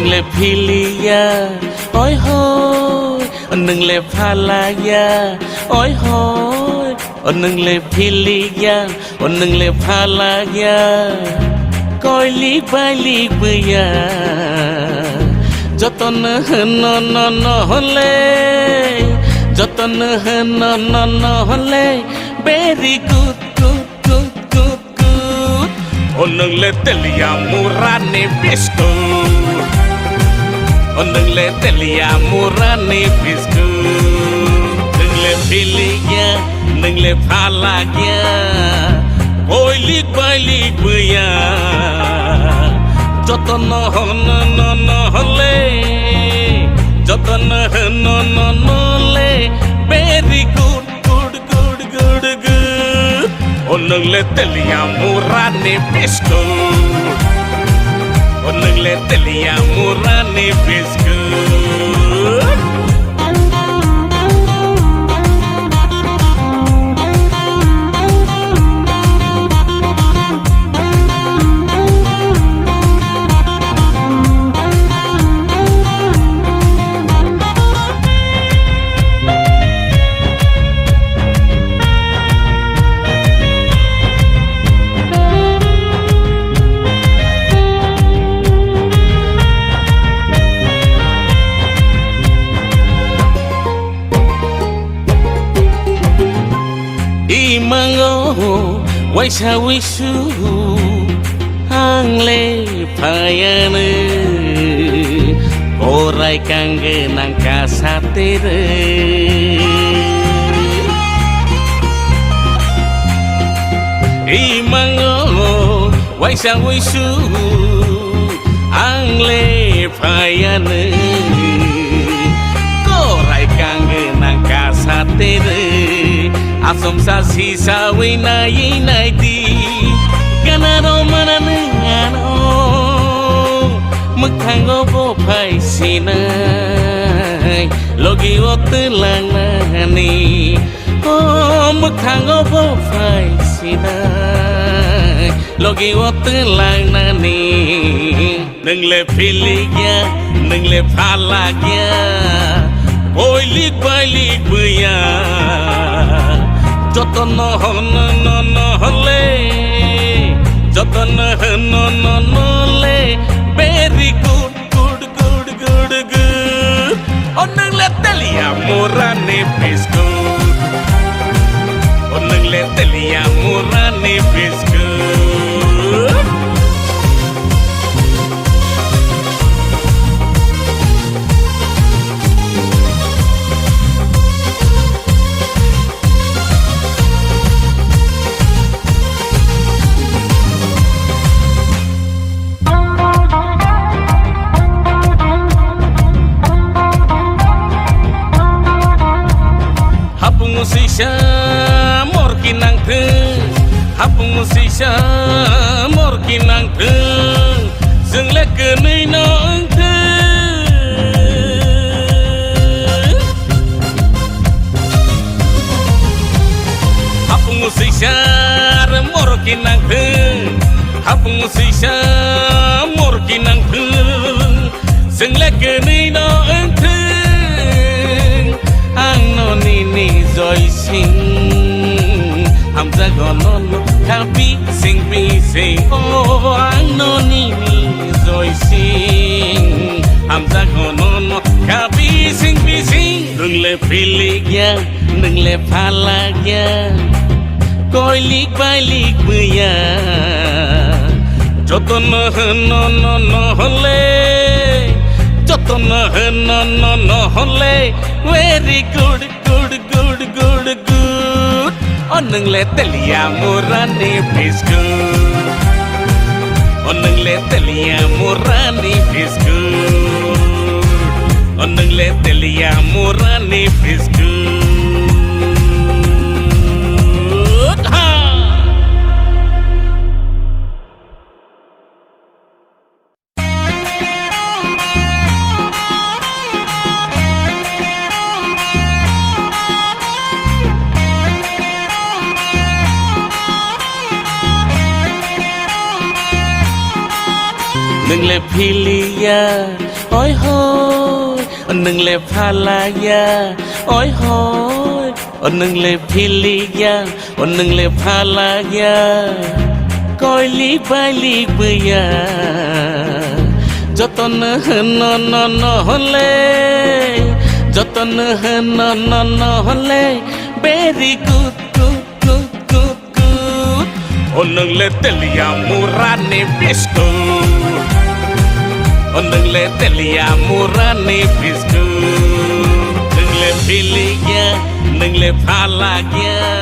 นึ่งเล็บพิลิยาโอ้ยโหยหนึ่งเล็บพาลายาโอ้ยโหยหนึ่งเล็บพิลิยาหนึ่งเล็บพาลายาก้อยลีบายลีบยาযতন নহলে যতন নহলে very good good good good good অনংলে তেলিয়া মুরানে বিস্কুট অনংলে তেলিয়া মুরানে বিস্কুট নংলে ফিলিয়া নংলে ফালাগিয়া বইলিক বাইলিক বইয়া যতন নহলে যতন নহলে very good good good good good অনংলে তেলিয়া মুরানে বিস্কুট অনংলে তেলিয়া মুরানে biscuit Imango waisa wisu hangle payane orai kangge nang kasatere Imango waisa wisu hangle payane orai kangge nang kasatere Asom sa sisa winay di ganaro mananano magtango po pa'y sinay logi o tilang nani oh magtango po pa'y sinay logi o tilang nani nang le piligya nang le palagya boilik bailik buya যতন নহলে যতন নহলে very good good good good good অনংলে তেলিয়া মুরানে biscuit অনংলে তেলিয়া মুরানে biscuit Musisya mor kinang theng hapung musisya mor kinang theng jeung le keuneuy no engkeung hapung musisya mor kinang theng hapung musisya mor kinang theng jeung le keuneuy no engkeung ang nonini Joy sing hamza gonon kapi sing oh ang nonini joy sing hamza gonon kapi sing nung le piligya nung le palagya koilik bailik buya joton নহলে joton নহলে very good good good good good oneng le telia murani biscuit oneng le telia murani biscuit oneng le telia murani biscuit ha nâng le philia ôi hôi nâng lệ pha la ya ôi hôi nâng lệ phili ya nâng lệ pha la ya coi lý bay lý bơi যতন নহলে যতন নহলে very good good good good good অনংলে তেলিয়া মুরানি biscuit অনংলে তেলিয়া মুরানি বিস্কুট নংলে ফিলিয়া নংলে ফালাগিয়া